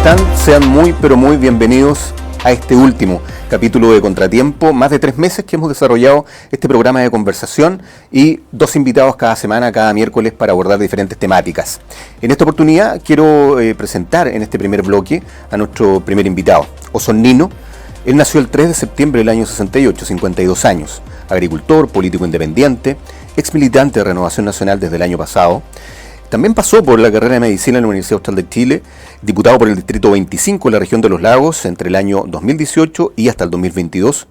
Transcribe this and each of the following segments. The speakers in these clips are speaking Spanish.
están? Sean muy, pero muy bienvenidos a este último capítulo de Contratiempo. Más de 3 meses que hemos desarrollado este programa de conversación y 2 invitados cada semana, cada miércoles, para abordar diferentes temáticas. En esta oportunidad quiero presentar en este primer bloque a nuestro primer invitado, Osornino. Él nació el 3 de septiembre del año 68, 52 años, agricultor, político independiente, ex militante de Renovación Nacional desde el año pasado. También pasó por la carrera de medicina en la Universidad Austral de Chile, diputado por el Distrito 25 en la región de Los Lagos entre el año 2018 y hasta el 2022.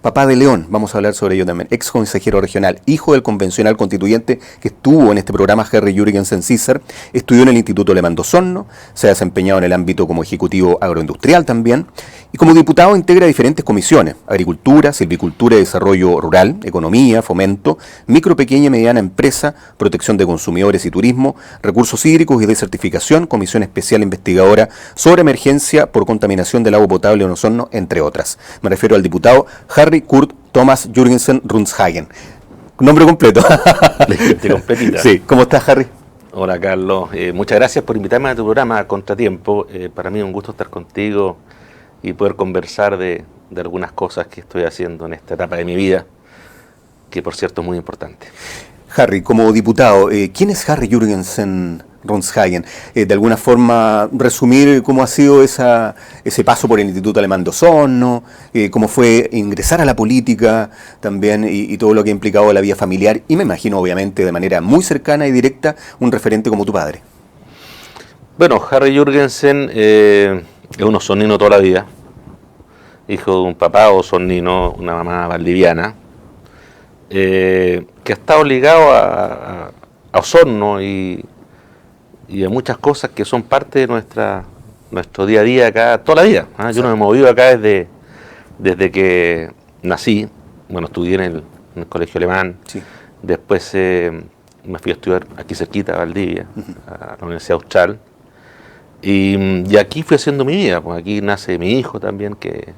Papá de León, vamos a hablar sobre ello también, ex consejero regional, hijo del convencional constituyente que estuvo en este programa, Harry Jürgensen César, estudió en el Instituto Alemán de Osorno, se ha desempeñado en el ámbito como ejecutivo agroindustrial también, y como diputado integra diferentes comisiones: agricultura, silvicultura y desarrollo rural, economía, fomento, micro, pequeña y mediana empresa, protección de consumidores y turismo, recursos hídricos y desertificación, comisión especial investigadora sobre emergencia por contaminación del agua potable en Osorno, entre otras. Me refiero al diputado Harry Kurt Thomas Jürgensen Rundshagen. Nombre completo. Completita. Sí. ¿Cómo estás, Harry? Hola, Carlos. Muchas gracias por invitarme a tu programa Contratiempo. Para mí es un gusto estar contigo y poder conversar de algunas cosas que estoy haciendo en esta etapa de mi vida, que por cierto es muy importante. Harry, como diputado, ¿quién es Harry Jürgensen Rundshagen? De alguna forma, resumir cómo ha sido ese paso por el Instituto Alemán de Osorno, cómo fue ingresar a la política también y todo lo que ha implicado la vida familiar, y me imagino, obviamente, de manera muy cercana y directa, un referente como tu padre. Bueno, Harry Jürgensen es un osornino toda la vida, hijo de un papá osornino, una mamá valdiviana, que ha estado ligado a Osorno y a muchas cosas que son parte de nuestro día a día acá, toda la vida. Yo no me he movido acá desde que nací. Bueno, estudié en el colegio alemán, sí. Después me fui a estudiar aquí cerquita, a Valdivia, a la Universidad Austral, y aquí fui haciendo mi vida. Pues aquí nace mi hijo también, que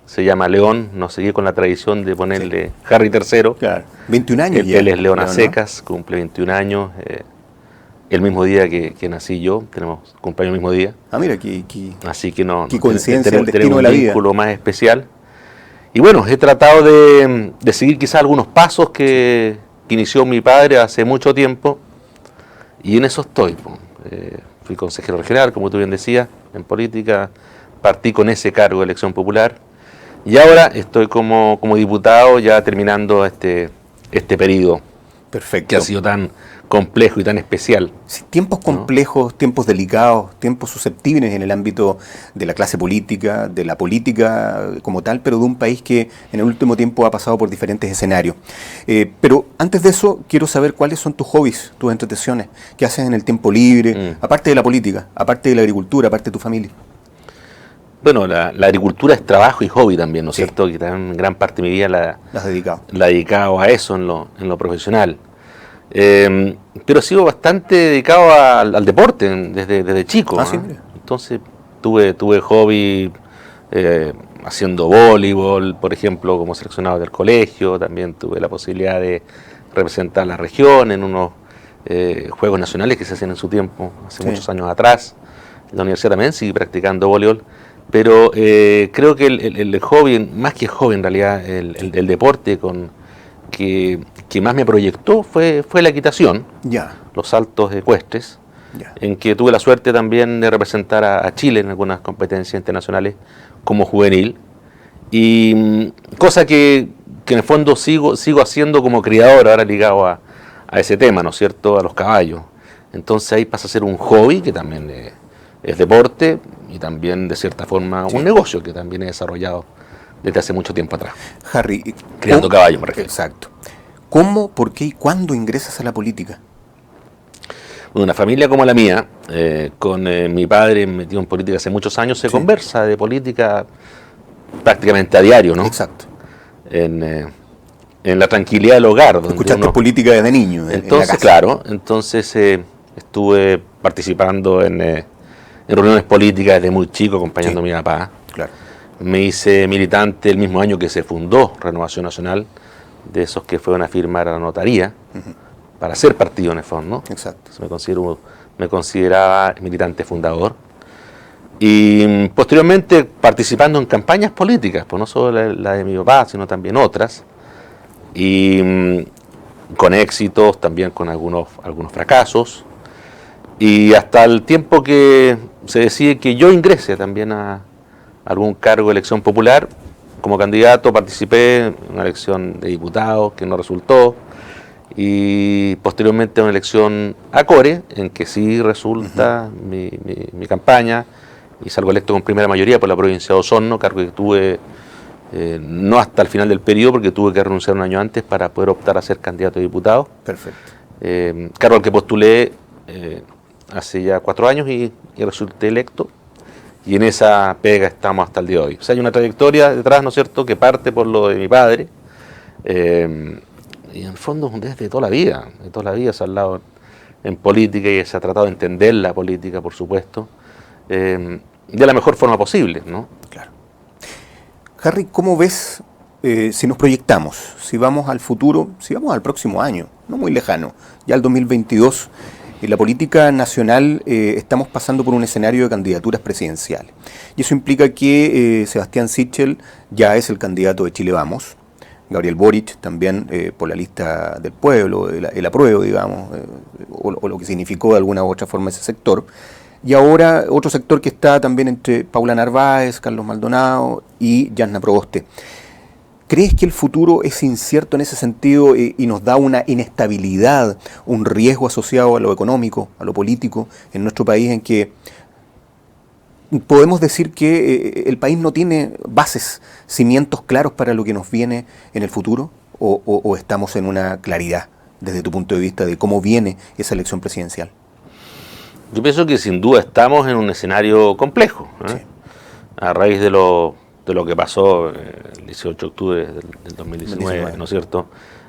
se llama León. No seguí con la tradición de ponerle Harry III. Claro. 21 años él es León a secas, cumple 21 años. El mismo día que nací yo, tenemos cumpleaños el mismo día. Ah, mira, así que no, qué coincidencia, el destino tenemos de la vida. Un vínculo más especial. Y bueno, he tratado de seguir quizás algunos pasos que inició mi padre hace mucho tiempo, y en eso estoy. Fui consejero regional, como tú bien decías, en política, partí con ese cargo de elección popular, y ahora estoy como diputado, ya terminando este periodo. Perfecto. Que ha sido tan complejo y tan especial. Sí, tiempos complejos, ¿no? Tiempos delicados, tiempos susceptibles en el ámbito de la clase política, de la política como tal, pero de un país que en el último tiempo ha pasado por diferentes escenarios. Pero antes de eso, quiero saber cuáles son tus hobbies, tus entretenciones, qué haces en el tiempo libre, aparte de la política, aparte de la agricultura, aparte de tu familia. Bueno, la agricultura es trabajo y hobby también, ¿no es cierto? Que también gran parte de mi vida la he dedicado a eso en lo profesional. Pero he sido bastante dedicado al deporte desde chico. Sí, mira. Entonces tuve hobby haciendo voleibol, por ejemplo, como seleccionado del colegio. También tuve la posibilidad de representar la región en unos Juegos Nacionales que se hacían en su tiempo, hace muchos años atrás. En la universidad también seguí practicando voleibol. Pero creo que el hobby, más que hobby en realidad, el deporte que más me proyectó fue la equitación, los saltos ecuestres, en que tuve la suerte también de representar a Chile en algunas competencias internacionales como juvenil, y cosa que en el fondo sigo haciendo como criador, ahora ligado a ese tema, ¿no es cierto?, a los caballos. Entonces ahí pasa a ser un hobby que también es deporte, y también de cierta forma un negocio que también he desarrollado desde hace mucho tiempo atrás. Harry, criando caballos, me refiero. Exacto. ¿Cómo, por qué y cuándo ingresas a la política? Una familia como la mía, con mi padre metido en política hace muchos años, se conversa de política prácticamente a diario, ¿no? Exacto. En la tranquilidad del hogar. Donde escuchaste política desde niño. Entonces, claro, estuve participando en reuniones políticas desde muy chico, acompañando a mi papá. Claro. Me hice militante el mismo año que se fundó Renovación Nacional, de esos que fueron a firmar a la notaría para ser partido en el fondo. Exacto. Me consideraba militante fundador. Y posteriormente participando en campañas políticas, pues no solo la de mi papá, sino también otras, y con éxitos, también con algunos fracasos, y hasta el tiempo que se decide que yo ingrese también a algún cargo de elección popular. Como candidato participé en una elección de diputados que no resultó, y posteriormente una elección a Core, en que sí resulta mi campaña, y salgo electo con primera mayoría por la provincia de Osorno, cargo que tuve no hasta el final del periodo, porque tuve que renunciar un año antes para poder optar a ser candidato a diputado. Perfecto. Cargo al que postulé hace ya 4 años y resulté electo, y en esa pega estamos hasta el día de hoy. O sea, hay una trayectoria detrás, ¿no es cierto?, que parte por lo de mi padre, y en el fondo desde toda la vida se ha hablado en política y se ha tratado de entender la política, por supuesto, de la mejor forma posible, ¿no? Claro. Harry, ¿cómo ves si nos proyectamos, si vamos al futuro, si vamos al próximo año, no muy lejano, ya el 2022, en la política nacional estamos pasando por un escenario de candidaturas presidenciales? Y eso implica que Sebastián Sichel ya es el candidato de Chile Vamos, Gabriel Boric también por la lista del pueblo, el apruebo, digamos, o lo que significó de alguna u otra forma ese sector. Y ahora otro sector que está también entre Paula Narváez, Carlos Maldonado y Yasna Proboste. ¿Crees que el futuro es incierto en ese sentido y nos da una inestabilidad, un riesgo asociado a lo económico, a lo político en nuestro país, en que podemos decir que el país no tiene bases, cimientos claros para lo que nos viene en el futuro? ¿O estamos en una claridad desde tu punto de vista de cómo viene esa elección presidencial? Yo pienso que sin duda estamos en un escenario complejo, Sí. A raíz de lo que pasó el 18 de octubre del 2019, ¿no es cierto?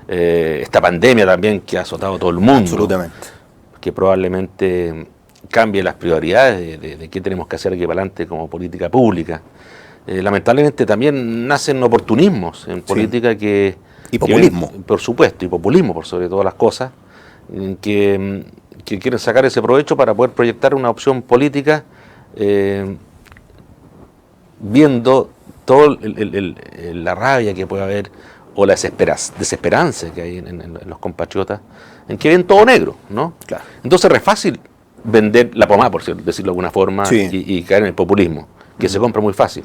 Esta pandemia también que ha azotado a todo el mundo. Absolutamente. Que probablemente cambie las prioridades de qué tenemos que hacer aquí para adelante como política pública. Lamentablemente también nacen oportunismos en política que... Y populismo. Por supuesto, y populismo por sobre todas las cosas, que quieren sacar ese provecho para poder proyectar una opción política viendo toda la rabia que puede haber o la desesperanza que hay en los compatriotas, en que ven todo negro, ¿no? Claro. Entonces es fácil vender la pomada, por decirlo de alguna forma, Sí. y caer en el populismo, que se compra muy fácil.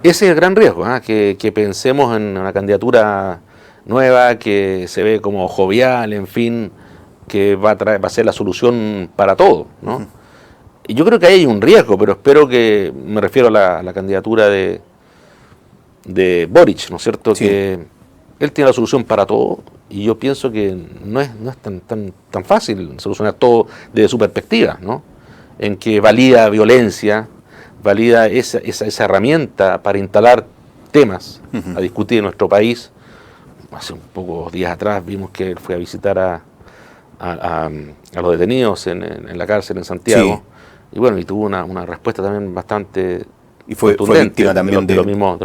Ese es el gran riesgo, que pensemos en una candidatura nueva, que se ve como jovial, en fin, que va a ser la solución para todo, ¿no? Y yo creo que ahí hay un riesgo, pero espero que, me refiero a la candidatura de Boric, ¿no es cierto? Sí. Que él tiene la solución para todo, y yo pienso que no es tan fácil solucionar todo desde su perspectiva, ¿no? En que valida violencia, valida esa herramienta para instalar temas a discutir en nuestro país. Hace un pocos días atrás vimos que él fue a visitar a los detenidos en la cárcel en Santiago, sí. Y bueno, y tuvo una respuesta también bastante... Y fue víctima también de los mismos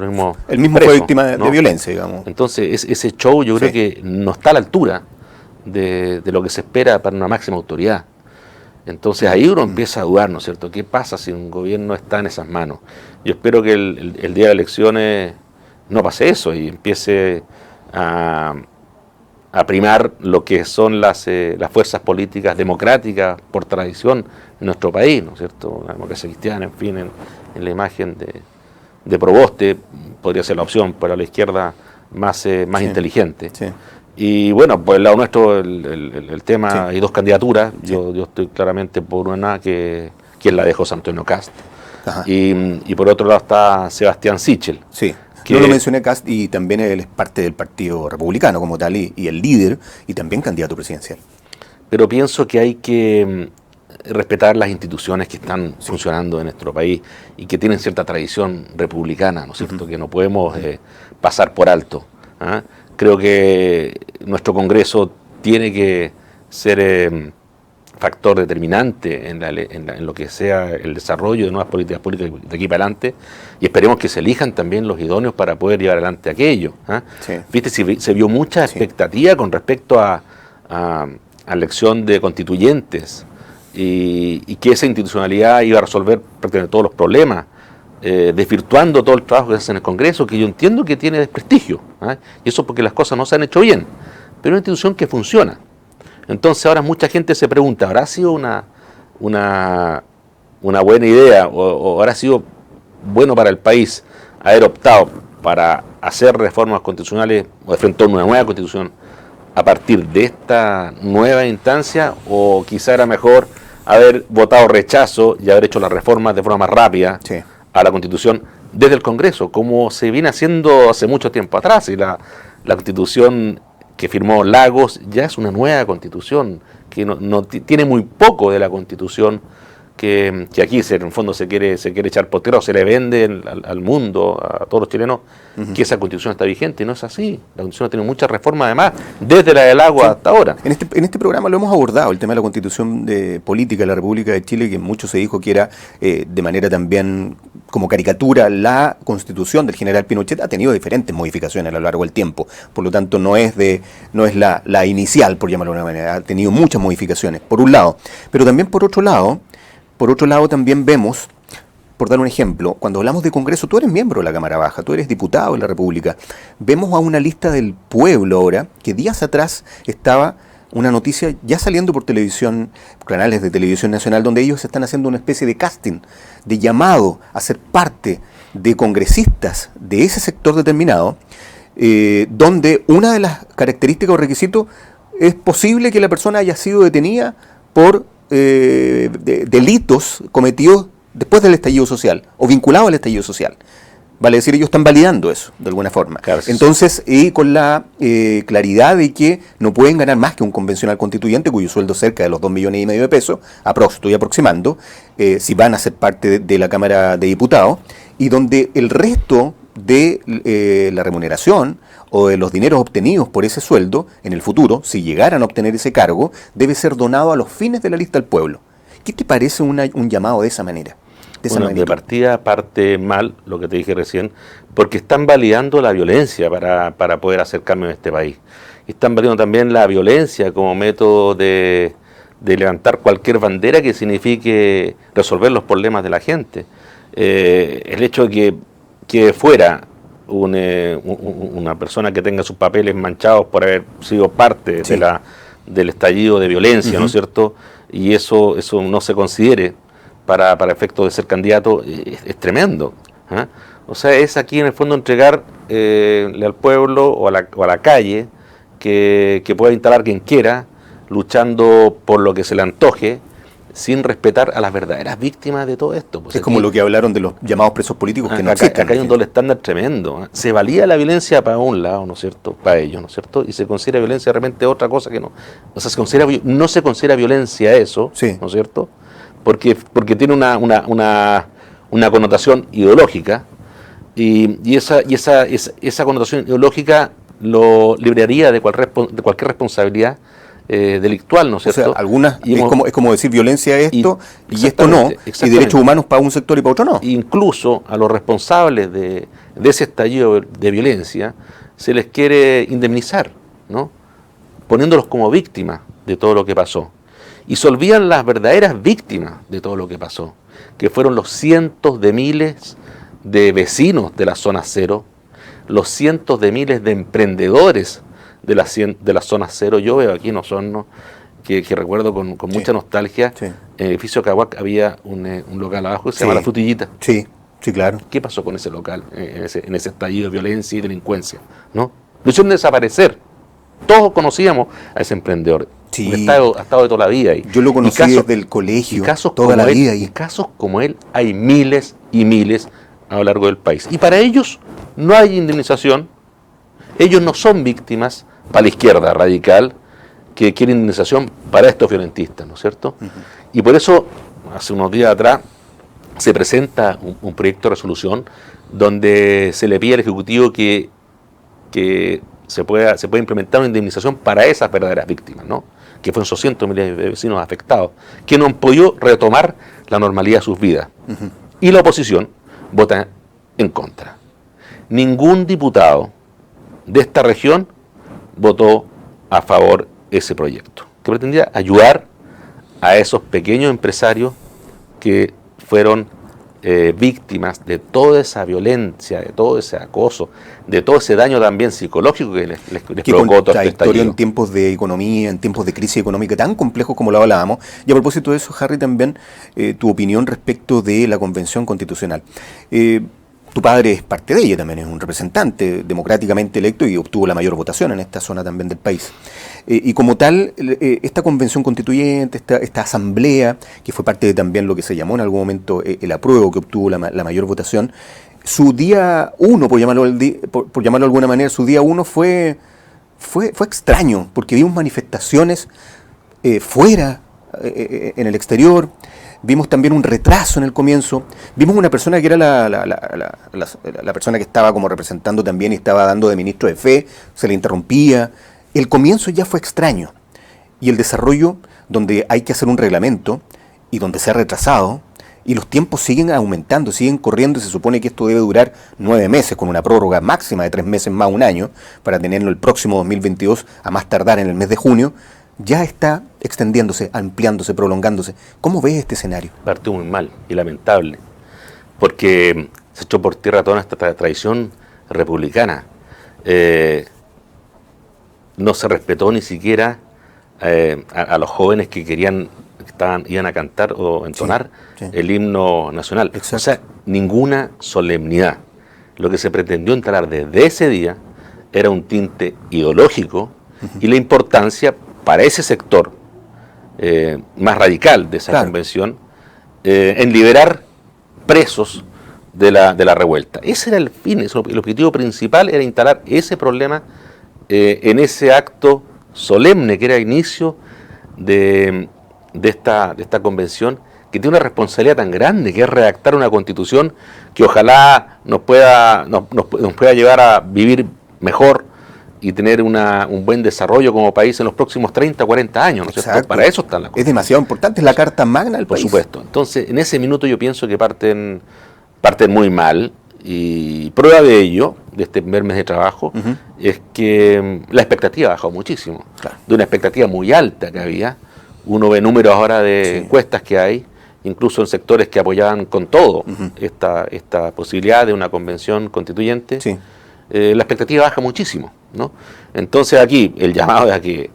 él mismo presos, fue víctima de violencia, digamos. Entonces, ese show yo creo que no está a la altura de lo que se espera para una máxima autoridad. Entonces ahí uno empieza a dudar, ¿no es cierto? ¿Qué pasa si un gobierno está en esas manos? Yo espero que el día de elecciones no pase eso y empiece a primar lo que son las fuerzas políticas democráticas por tradición en nuestro país, ¿no es cierto? Una democracia cristiana, en fin, en la imagen de Proboste podría ser la opción para la izquierda más inteligente. Sí. Y bueno, por el lado nuestro el tema, sí. Hay dos candidaturas, sí. Yo estoy claramente por una que es la de José Antonio Cast, y por otro lado está Sebastián Sichel. Sí. Yo lo mencioné Cast y también él es parte del Partido Republicano como tal y el líder y también candidato presidencial. Pero pienso que hay que respetar las instituciones que están funcionando en nuestro país y que tienen cierta tradición republicana, ¿no es cierto? Que no podemos pasar por alto. Creo que nuestro Congreso tiene que ser factor determinante en lo que sea el desarrollo de nuevas políticas públicas de aquí para adelante, y esperemos que se elijan también los idóneos para poder llevar adelante aquello. Sí. Viste, se vio mucha expectativa con respecto a elección de constituyentes y que esa institucionalidad iba a resolver prácticamente todos los problemas, desvirtuando todo el trabajo que se hace en el Congreso, que yo entiendo que tiene desprestigio, ¿eh? Y eso porque las cosas no se han hecho bien, pero es una institución que funciona. Entonces ahora mucha gente se pregunta, ¿habrá sido una buena idea o habrá sido bueno para el país haber optado para hacer reformas constitucionales o enfrentar una nueva constitución a partir de esta nueva instancia, o quizá era mejor haber votado rechazo y haber hecho las reformas de forma más rápida a la Constitución desde el Congreso, como se viene haciendo hace mucho tiempo atrás? Y la Constitución que firmó Lagos ya es una nueva Constitución, que tiene muy poco de la Constitución que aquí en el fondo se quiere echar por tierra, o se le vende al mundo, a todos los chilenos, que esa Constitución está vigente. Y no es así. La Constitución tiene muchas reformas, además, desde la del agua hasta ahora. En este programa lo hemos abordado, el tema de la Constitución política de la República de Chile, que mucho se dijo que era de manera también como caricatura. La Constitución del general Pinochet ha tenido diferentes modificaciones a lo largo del tiempo, por lo tanto no es la inicial, por llamarlo de una manera, ha tenido muchas modificaciones, por un lado, pero también por otro lado también vemos, por dar un ejemplo, cuando hablamos de Congreso, tú eres miembro de la Cámara Baja, tú eres diputado de la República, vemos a una lista del pueblo ahora, que días atrás estaba una noticia ya saliendo por televisión, canales de televisión nacional, donde ellos están haciendo una especie de casting, de llamado a ser parte de congresistas de ese sector determinado, donde una de las características o requisitos es posible que la persona haya sido detenida por delitos cometidos después del estallido social o vinculados al estallido social. Vale decir, ellos están validando eso de alguna forma. Claro, entonces, y con la claridad de que no pueden ganar más que un convencional constituyente cuyo sueldo es cerca de los 2,5 millones de pesos, estoy aproximando, si van a ser parte de la Cámara de Diputados, y donde el resto de la remuneración o de los dineros obtenidos por ese sueldo, en el futuro, si llegaran a obtener ese cargo, debe ser donado a los fines de la lista del pueblo. ¿Qué te parece un llamado de esa manera? De partida parte mal lo que te dije recién, porque están validando la violencia para poder hacer cambios en este país. Están validando también la violencia como método de levantar cualquier bandera que signifique resolver los problemas de la gente. El hecho de que fuera una persona que tenga sus papeles manchados por haber sido parte del estallido de violencia, ¿no es cierto? Y eso no se considere para efectos de ser candidato, es tremendo, ¿eh? O sea, es aquí en el fondo entregarle al pueblo o a la calle que pueda instalar quien quiera, luchando por lo que se le antoje, sin respetar a las verdaderas víctimas de todo esto. Pues es aquí, como lo que hablaron de los llamados presos políticos que no existen. Acá hay un doble estándar tremendo, ¿eh? Se valía la violencia para un lado, ¿no es cierto? Para ellos, ¿no es cierto? Y se considera violencia de repente otra cosa que no. O sea, no se considera violencia eso, ¿no es cierto? Porque tiene una connotación ideológica, y esa connotación ideológica lo libraría de cualquier responsabilidad delictual, ¿no es cierto? O sea, algunas es como decir violencia esto y esto no, y derechos humanos para un sector y para otro no. Incluso a los responsables de ese estallido de violencia se les quiere indemnizar, ¿no? Poniéndolos como víctimas de todo lo que pasó. Y se olvidan las verdaderas víctimas de todo lo que pasó, que fueron los cientos de miles de vecinos de la zona cero, los cientos de miles de emprendedores de la zona cero. Yo veo aquí en Osorno, que recuerdo con mucha nostalgia, en el edificio Cahuac había un local abajo que se llama La Frutillita. Sí, claro. ¿Qué pasó con ese local, en ese estallido de violencia y delincuencia? ¿No? Lo hicieron desaparecer. Todos conocíamos a ese emprendedor. Sí. Ha estado de toda la vida ahí. Yo lo conocí desde el colegio, toda la vida ahí. Y casos como él hay miles y miles a lo largo del país. Y para ellos no hay indemnización. Ellos no son víctimas para la izquierda radical que quiere indemnización para estos violentistas, ¿no es cierto? Y por eso, hace unos días atrás, se presenta un proyecto de resolución donde se le pide al Ejecutivo que se pueda implementar una indemnización para esas verdaderas víctimas, ¿no? Que fueron esos cientos de miles de vecinos afectados, que no han podido retomar la normalidad de sus vidas. Y la oposición vota en contra. Ningún diputado de esta región votó a favor ese proyecto, que pretendía ayudar a esos pequeños empresarios que fueron víctimas de toda esa violencia, de todo ese acoso, de todo ese daño también psicológico que les provocó todo este estallido. En tiempos de economía, en tiempos de crisis económica tan complejos como lo hablábamos. Y a propósito de eso, Harry, también tu opinión respecto de la Convención Constitucional. Tu padre es parte de ella también, es un representante democráticamente electo y obtuvo la mayor votación en esta zona también del país. Y como tal, esta convención constituyente, esta asamblea, que fue parte de también lo que se llamó en algún momento el apruebo, que obtuvo la mayor votación, su día 1, por llamarlo de alguna manera, su día 1 fue extraño, porque vimos manifestaciones fuera, en el exterior. Vimos también un retraso en el comienzo. Vimos una persona que era la persona que estaba como representando también y estaba dando de ministro de fe, se le interrumpía. El comienzo ya fue extraño. Y el desarrollo, donde hay que hacer un reglamento y donde se ha retrasado, y los tiempos siguen aumentando, siguen corriendo, y se supone que esto debe durar 9 meses, con una prórroga máxima de 3 meses más un año, para tenerlo el próximo 2022, a más tardar en el mes de junio. Ya está extendiéndose, ampliándose, prolongándose. ¿Cómo ves este escenario? Partió muy mal y lamentable, porque se echó por tierra toda esta tradición republicana. No se respetó ni siquiera a los jóvenes que iban a cantar o entonar el himno nacional. Exacto. O sea, ninguna solemnidad. Lo que se pretendió instalar desde ese día era un tinte ideológico y la importancia para ese sector más radical de esa convención, en liberar presos de la revuelta. Ese era el fin, el objetivo principal era instalar ese problema en ese acto solemne que era inicio de esta convención, que tiene una responsabilidad tan grande, que es redactar una constitución que ojalá nos pueda llevar a vivir mejor y tener un buen desarrollo como país en los próximos 30, 40 años, ¿no es cierto? Para eso están las cosas. Es demasiado importante, es la carta magna del país. Por supuesto. Entonces, en ese minuto yo pienso que parten muy mal, y prueba de ello, de este primer mes de trabajo, es que la expectativa ha bajado muchísimo. Claro. De una expectativa muy alta que había. Uno ve números ahora de encuestas que hay, incluso en sectores que apoyaban con todo esta posibilidad de una convención constituyente. Sí. La expectativa baja muchísimo, ¿no? Entonces aquí el llamado es a que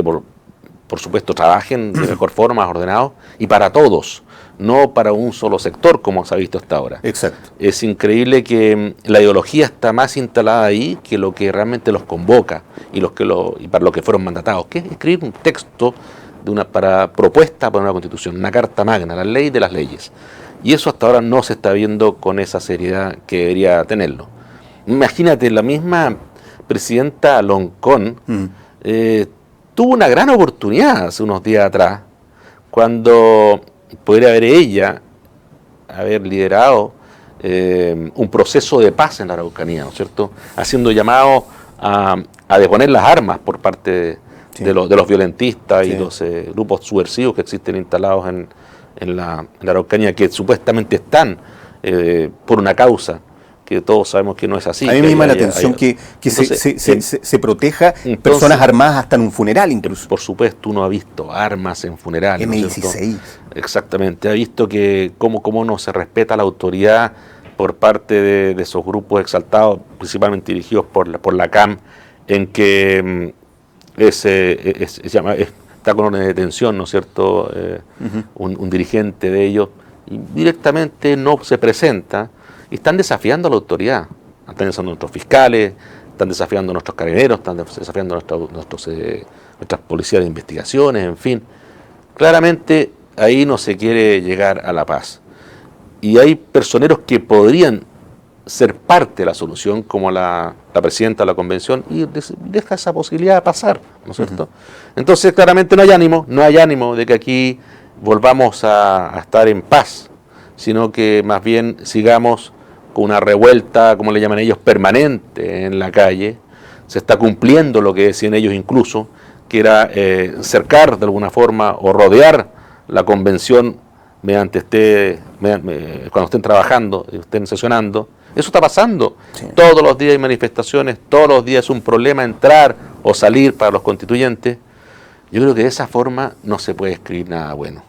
por supuesto trabajen de mejor forma, ordenados, y para todos, no para un solo sector como se ha visto hasta ahora. Exacto. Es increíble que la ideología está más instalada ahí que lo que realmente los convoca y para lo que fueron mandatados, que es escribir un texto propuesta para una constitución, una carta magna, la ley de las leyes. Y eso hasta ahora no se está viendo con esa seriedad que debería tenerlo. Imagínate, la misma presidenta Loncón tuvo una gran oportunidad hace unos días atrás, cuando podría haber liderado un proceso de paz en la Araucanía, ¿no es cierto? Haciendo llamado a deponer las armas por parte de los violentistas y los grupos subversivos que existen instalados en la Araucanía, que supuestamente están por una causa que todos sabemos que no es así. A mí me llama la atención que se proteja personas armadas hasta en un funeral incluso. Por supuesto, uno ha visto armas en funerales. M16. Exactamente, ha visto que cómo no se respeta la autoridad por parte de esos grupos exaltados, principalmente dirigidos por la CAM, en que está con orden de detención, ¿no es cierto? Un dirigente de ellos, y directamente no se presenta. Y están desafiando a la autoridad, están desafiando a nuestros fiscales, están desafiando a nuestros carabineros, están desafiando a nuestras policías de investigaciones, en fin. Claramente ahí no se quiere llegar a la paz. Y hay personeros que podrían ser parte de la solución, como la presidenta de la convención, y deja esa posibilidad de pasar, ¿no es cierto? Entonces claramente no hay ánimo de que aquí volvamos a estar en paz, sino que más bien sigamos con una revuelta, como le llaman ellos, permanente en la calle. Se está cumpliendo lo que decían ellos incluso, que era cercar de alguna forma o rodear la convención cuando estén trabajando, estén sesionando. Eso está pasando. Sí. Todos los días hay manifestaciones, todos los días es un problema entrar o salir para los constituyentes. Yo creo que de esa forma no se puede escribir nada bueno.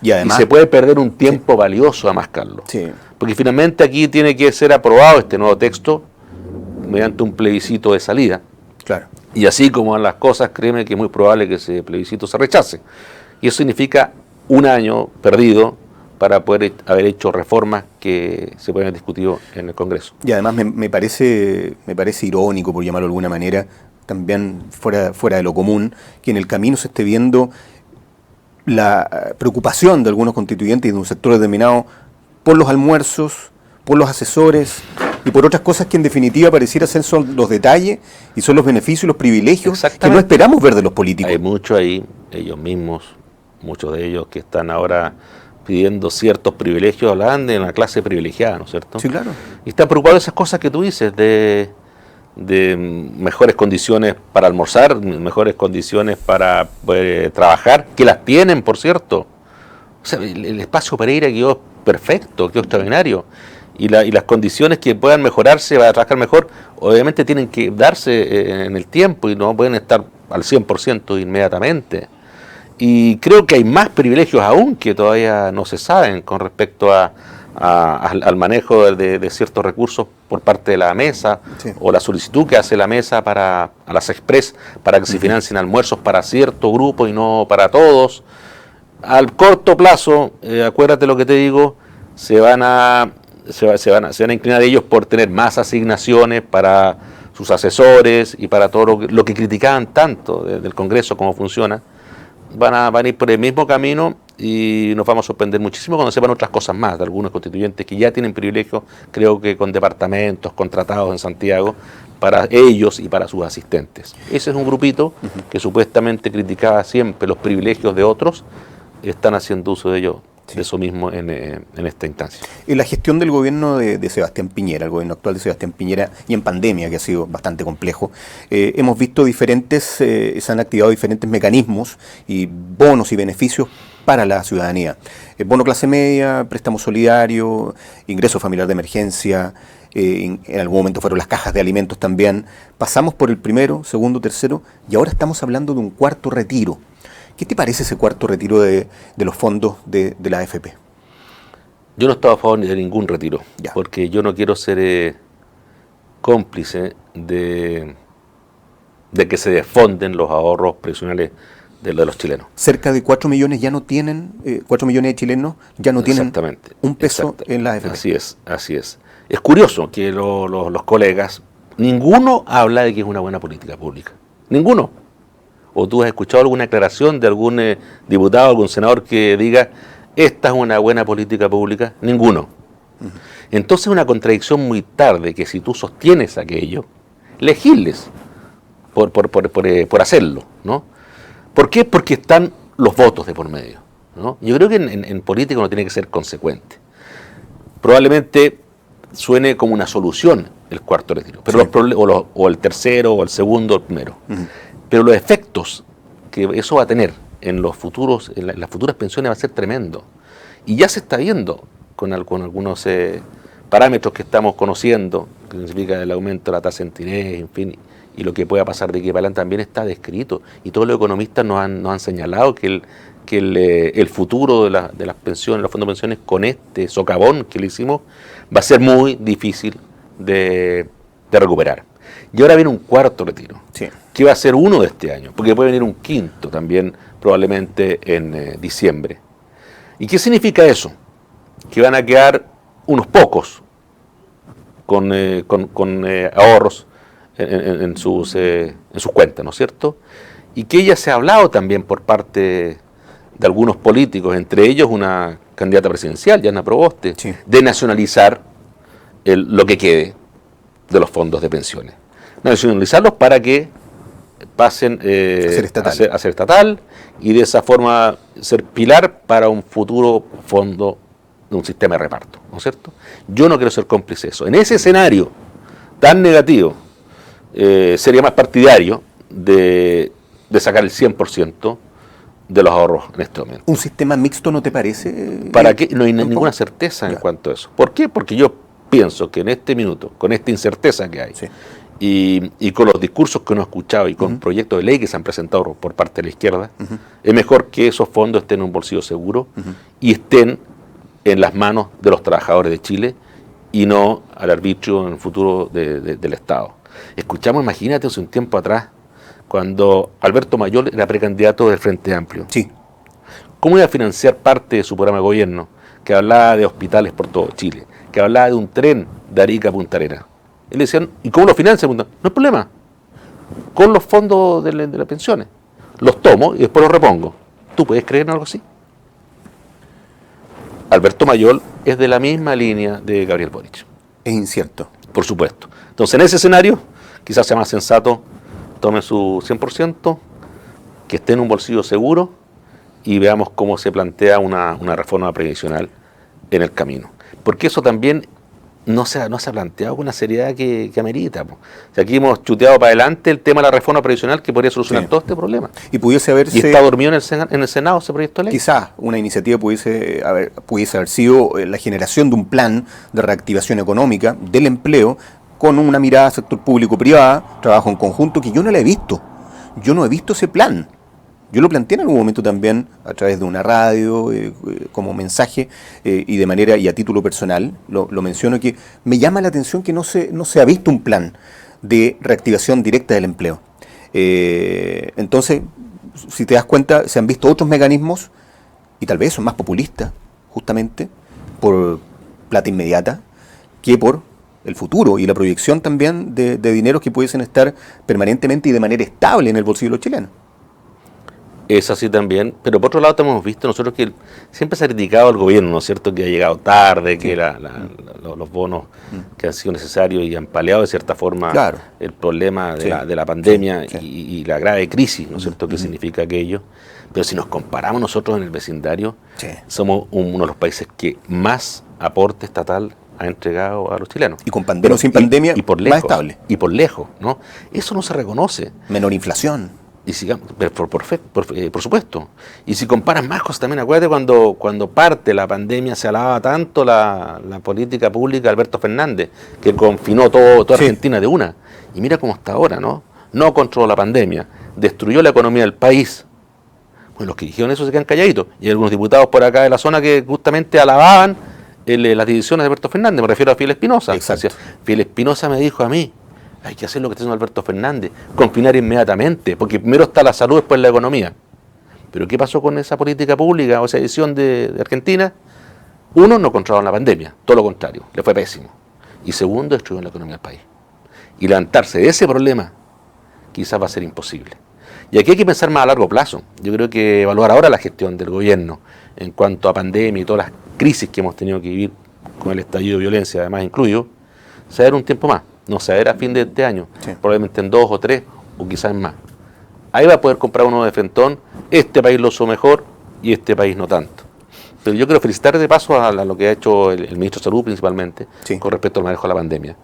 Y además, se puede perder un tiempo valioso, además, Carlos. sí. Porque finalmente aquí tiene que ser aprobado este nuevo texto mediante un plebiscito de salida. Claro. Y así como las cosas, créeme que es muy probable que ese plebiscito se rechace. Y eso significa un año perdido para poder haber hecho reformas que se pueden haber discutido en el Congreso. Y además me parece irónico, por llamarlo de alguna manera, también fuera de lo común, que en el camino se esté viendo la preocupación de algunos constituyentes y de un sector determinado por los almuerzos, por los asesores y por otras cosas que en definitiva pareciera ser son los detalles y son los beneficios y los privilegios que no esperamos ver de los políticos. Hay mucho ahí, ellos mismos, muchos de ellos que están ahora pidiendo ciertos privilegios, hablan de una clase privilegiada, ¿no es cierto? Sí, claro. Y están preocupados de esas cosas que tú dices, de mejores condiciones para almorzar, mejores condiciones para poder trabajar, que las tienen, por cierto. O sea, el espacio Pereira quedó perfecto, quedó extraordinario. Y las condiciones que puedan mejorarse para trabajar mejor, obviamente tienen que darse en el tiempo y no pueden estar al 100% inmediatamente. Y creo que hay más privilegios aún que todavía no se saben con respecto al manejo de ciertos recursos por parte de la mesa, sí, o la solicitud que hace la mesa a las Express para que se financien almuerzos para cierto grupo y no para todos. Al corto plazo, acuérdate lo que te digo, se van a inclinar ellos por tener más asignaciones para sus asesores y para todo lo que criticaban tanto del Congreso, cómo funciona. Van a ir por el mismo camino y nos vamos a sorprender muchísimo cuando sepan otras cosas más de algunos constituyentes que ya tienen privilegios, creo que con departamentos contratados en Santiago para ellos y para sus asistentes. Ese es un grupito que supuestamente criticaba siempre los privilegios de otros, están haciendo uso de ellos. Sí. De eso mismo en esta instancia. En la gestión del gobierno de Sebastián Piñera, el gobierno actual de Sebastián Piñera, y en pandemia, que ha sido bastante complejo, hemos visto se han activado diferentes mecanismos y bonos y beneficios para la ciudadanía. Bono clase media, préstamo solidario, ingreso familiar de emergencia, en algún momento fueron las cajas de alimentos también. Pasamos por el primero, segundo, tercero, y ahora estamos hablando de un cuarto retiro. ¿Qué te parece ese cuarto retiro de los fondos de la AFP? Yo no estaba a favor de ningún retiro, ya, porque yo no quiero ser cómplice de que se desfonden los ahorros previsionales de los chilenos. Cerca de 4 millones ya no tienen, 4 millones de chilenos ya no tienen un peso en la AFP. Así es. Es curioso que los colegas, ninguno habla de que es una buena política pública. Ninguno. ¿O tú has escuchado alguna aclaración de algún diputado, algún senador que diga esta es una buena política pública? Ninguno. Entonces es una contradicción muy tarde que si tú sostienes aquello, legisles por hacerlo, ¿no? ¿Por qué? Porque están los votos de por medio, ¿no? Yo creo que en política uno tiene que ser consecuente. Probablemente suene como una solución el cuarto retiro, pero sí, o el tercero, o el segundo, o el primero. Pero los efectos que eso va a tener en las futuras pensiones va a ser tremendo. Y ya se está viendo con algunos parámetros que estamos conociendo, que significa el aumento de la tasa de interés, en fin, y lo que pueda pasar de aquí para adelante también está descrito. Y todos los economistas nos han señalado que el futuro de las pensiones, los fondos de pensiones, con este socavón que le hicimos, va a ser muy difícil de recuperar. Y ahora viene un cuarto retiro, sí, que va a ser uno de este año, porque puede venir un quinto también, probablemente en diciembre. ¿Y qué significa eso? Que van a quedar unos pocos con ahorros en sus cuentas, ¿no es cierto? Y que ya se ha hablado también por parte de algunos políticos, entre ellos una candidata presidencial, Yana Proboste, sí, de nacionalizar lo que quede de los fondos de pensiones. Nacionalizarlos para que pasen a ser estatal y de esa forma ser pilar para un futuro fondo de un sistema de reparto, ¿no es cierto? Yo no quiero ser cómplice de eso. En ese escenario tan negativo, sería más partidario de sacar el 100% de los ahorros en este momento. ¿Un sistema mixto no te parece? ¿Para qué? No hay ninguna certeza en cuanto a eso. ¿Por qué? Porque yo pienso que en este minuto, con esta incerteza que hay, sí, y con los discursos que uno ha escuchado y con proyectos de ley que se han presentado por parte de la izquierda, es mejor que esos fondos estén en un bolsillo seguro y estén en las manos de los trabajadores de Chile y no al arbitrio en el futuro del Estado. Escuchamos, imagínate, hace un tiempo atrás, cuando Alberto Mayol era precandidato del Frente Amplio. Sí. ¿Cómo iba a financiar parte de su programa de gobierno, que hablaba de hospitales por todo Chile, que hablaba de un tren de Arica a Punta Arenas? Él le decían, ¿y cómo lo financia? No hay problema, con los fondos de las pensiones. Los tomo y después los repongo. ¿Tú puedes creer en algo así? Alberto Mayol es de la misma línea de Gabriel Boric. Es incierto. Por supuesto. Entonces, en ese escenario, quizás sea más sensato, tome su 100%, que esté en un bolsillo seguro y veamos cómo se plantea una reforma previsional en el camino. Porque eso también no se ha planteado con la seriedad que amerita. O sea, aquí hemos chuteado para adelante el tema de la reforma previsional que podría solucionar todo este problema. Y pudiese haberse... Y está dormido en el Senado ese proyecto de ley. Quizás una iniciativa pudiese haber sido la generación de un plan de reactivación económica del empleo con una mirada al sector público-privada, trabajo en conjunto, que yo no la he visto. Yo no he visto ese plan. Yo lo planteé en algún momento también a través de una radio, como mensaje, y de manera y a título personal, lo menciono, que me llama la atención que no se ha visto un plan de reactivación directa del empleo. Entonces, si te das cuenta, se han visto otros mecanismos, y tal vez son más populistas, justamente, por plata inmediata, que por el futuro y la proyección también de dineros que pudiesen estar permanentemente y de manera estable en el bolsillo de los chilenos. Es así también, pero por otro lado hemos visto nosotros que siempre se ha criticado al gobierno, ¿no es cierto?, que ha llegado tarde, que los bonos que han sido necesarios y han paliado de cierta forma el problema de la pandemia y la grave crisis, ¿no es cierto?, que significa aquello. Pero si nos comparamos nosotros en el vecindario, somos uno de los países que más aporte estatal ha entregado a los chilenos. Y con pandemia o sin pandemia, y por lejos, más estable. Y por lejos, ¿no? Eso no se reconoce. Menor inflación. Y si, por supuesto. Y si comparas más cosas también, acuérdate cuando parte la pandemia se alababa tanto la política pública de Alberto Fernández, que confinó toda Argentina de una. Y mira cómo está ahora, ¿no? No controló la pandemia, destruyó la economía del país. Bueno, los que dijeron eso se quedan calladitos. Y hay algunos diputados por acá de la zona que justamente alababan las decisiones de Alberto Fernández. Me refiero a Fiel Espinosa. Exacto. Fiel Espinosa me dijo a mí, hay que hacer lo que está haciendo Alberto Fernández, confinar inmediatamente, porque primero está la salud, después la economía. Pero ¿qué pasó con esa política pública o esa decisión de Argentina? Uno, no controlaron la pandemia, todo lo contrario, le fue pésimo. Y segundo, destruyeron la economía del país. Y levantarse de ese problema quizás va a ser imposible. Y aquí hay que pensar más a largo plazo. Yo creo que evaluar ahora la gestión del gobierno en cuanto a pandemia y todas las crisis que hemos tenido que vivir con el estallido de violencia, además incluido, saber un tiempo más. No saber a fin de este año, probablemente en 2 o 3 o quizás más. Ahí va a poder comprar uno de frentón, este país lo hizo mejor y este país no tanto. Pero yo quiero felicitar de paso a lo que ha hecho el ministro de Salud principalmente con respecto al manejo de la pandemia.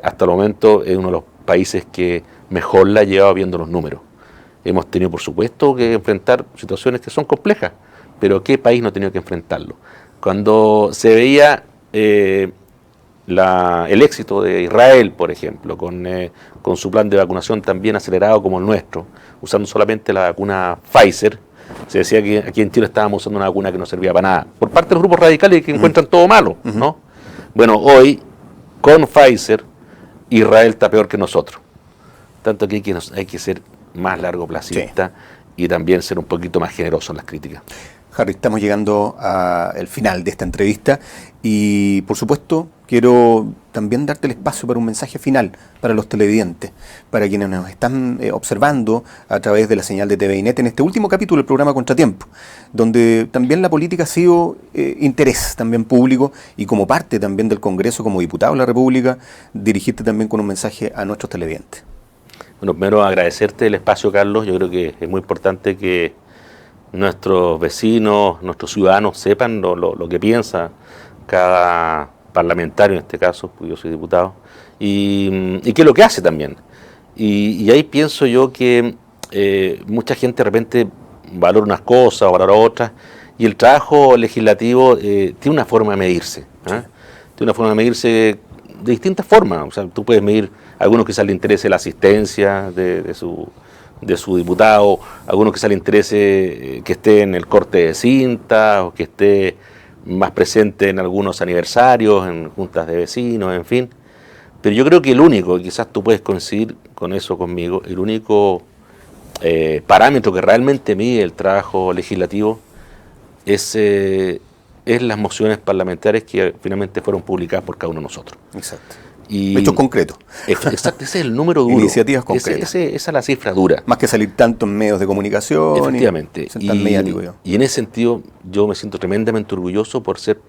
Hasta el momento es uno de los países que mejor la ha llevado viendo los números. Hemos tenido por supuesto que enfrentar situaciones que son complejas, pero ¿qué país no ha tenido que enfrentarlo? Cuando se veía el éxito de Israel, por ejemplo, con su plan de vacunación tan bien acelerado como el nuestro, usando solamente la vacuna Pfizer, se decía que aquí en Chile estábamos usando una vacuna que no servía para nada, por parte de los grupos radicales que encuentran todo malo, ¿no? Bueno, hoy, con Pfizer, Israel está peor que nosotros. Tanto que hay que ser más largoplacista y también ser un poquito más generoso en las críticas. Harry, estamos llegando al final de esta entrevista y, por supuesto, quiero también darte el espacio para un mensaje final para los televidentes, para quienes nos están observando a través de la señal de TV y Net en este último capítulo del programa Contratiempo, donde también la política ha sido interés también público y como parte también del Congreso, como diputado de la República, dirigirte también con un mensaje a nuestros televidentes. Bueno, primero agradecerte el espacio, Carlos. Yo creo que es muy importante que nuestros vecinos, nuestros ciudadanos sepan lo que piensa cada parlamentario en este caso, porque yo soy diputado, y qué es lo que hace también. Y ahí pienso yo que mucha gente de repente valora unas cosas o valora otras, y el trabajo legislativo tiene una forma de medirse. Tiene una forma de medirse de distintas formas. O sea, tú puedes medir algunos quizás le interese la asistencia de su diputado, algunos quizás le interese que esté en el corte de cinta o que esté más presente en algunos aniversarios, en juntas de vecinos, en fin. Pero yo creo que el único, y quizás tú puedes coincidir con eso conmigo, el único parámetro que realmente mide el trabajo legislativo es las mociones parlamentarias que finalmente fueron publicadas por cada uno de nosotros. Exacto. Y hechos concretos. Exacto, ese es el número duro. Iniciativas concretas. Esa es la cifra dura. Más que salir tanto en medios de comunicación. Efectivamente. Y tan mediático yo. Y en ese sentido yo me siento tremendamente orgulloso por ser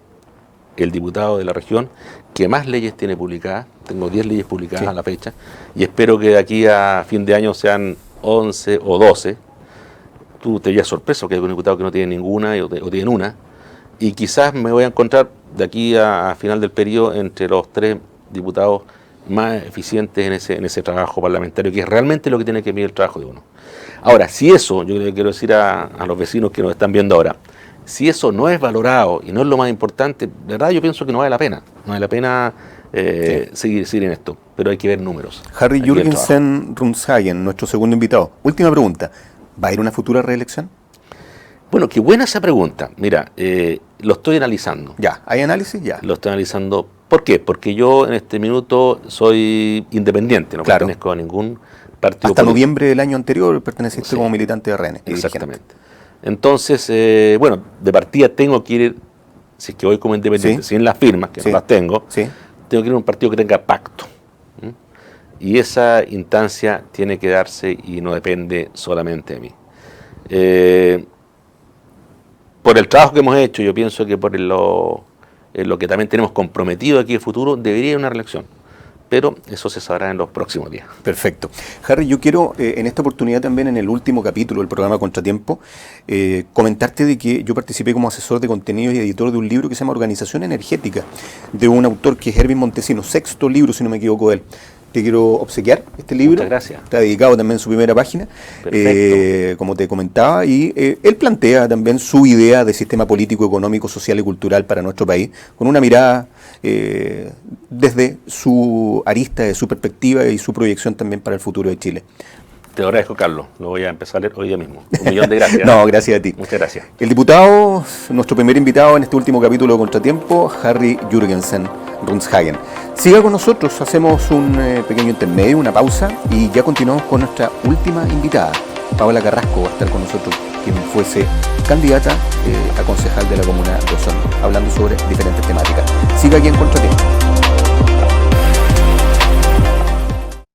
el diputado de la región que más leyes tiene publicadas. Tengo 10 leyes publicadas a la fecha y espero que de aquí a fin de año sean 11 o 12. Tú te verías sorpreso que hay un diputado que no tiene ninguna o tiene una. Y quizás me voy a encontrar de aquí a final del periodo entre los 3 diputados más eficientes en ese trabajo parlamentario, que es realmente lo que tiene que medir el trabajo de uno. Ahora, si eso, yo le quiero decir a los vecinos que nos están viendo ahora, si eso no es valorado y no es lo más importante, de verdad yo pienso que no vale la pena. No vale la pena seguir en esto, pero hay que ver números. Harry Jürgensen Rundshagen, nuestro segundo invitado. Última pregunta, ¿va a ir una futura reelección? Bueno, qué buena esa pregunta. Mira, lo estoy analizando. Ya, ¿hay análisis? Ya. Lo estoy analizando. ¿Por qué? Porque yo en este minuto soy independiente, no pertenezco a ningún partido Hasta político. noviembre del año anterior perteneciste como militante de RN. Exactamente. Entonces, bueno, de partida tengo que ir, si es que voy como independiente, sin las firmas, que no las tengo, tengo que ir a un partido que tenga pacto. Y esa instancia tiene que darse y no depende solamente de mí. Por el trabajo que hemos hecho, yo pienso que por lo que también tenemos comprometido aquí en el futuro, debería haber una reelección. Pero eso se sabrá en los próximos días. Perfecto. Harry, yo quiero en esta oportunidad también, en el último capítulo del programa Contratiempo, comentarte de que yo participé como asesor de contenidos y editor de un libro que se llama Organización Energética, de un autor que es Erwin Montesinos, 6º libro, si no me equivoco, de él. Te quiero obsequiar este libro. Muchas gracias. Está dedicado también en su primera página, como te comentaba, y él plantea también su idea de sistema político, económico, social y cultural para nuestro país, con una mirada desde su arista, de su perspectiva y su proyección también para el futuro de Chile. Te agradezco, Carlos. Lo voy a empezar a leer hoy día mismo. 1.000.000 de gracias. No, gracias a ti. Muchas gracias. El diputado, nuestro primer invitado en este último capítulo de Contratiempo, Harry Jürgensen Rundshagen. Siga con nosotros, hacemos un pequeño intermedio, una pausa, y ya continuamos con nuestra última invitada. Paola Carrasco va a estar con nosotros, quien fuese candidata a concejal de la comuna de Osorno, hablando sobre diferentes temáticas. Siga aquí en Contratiempo.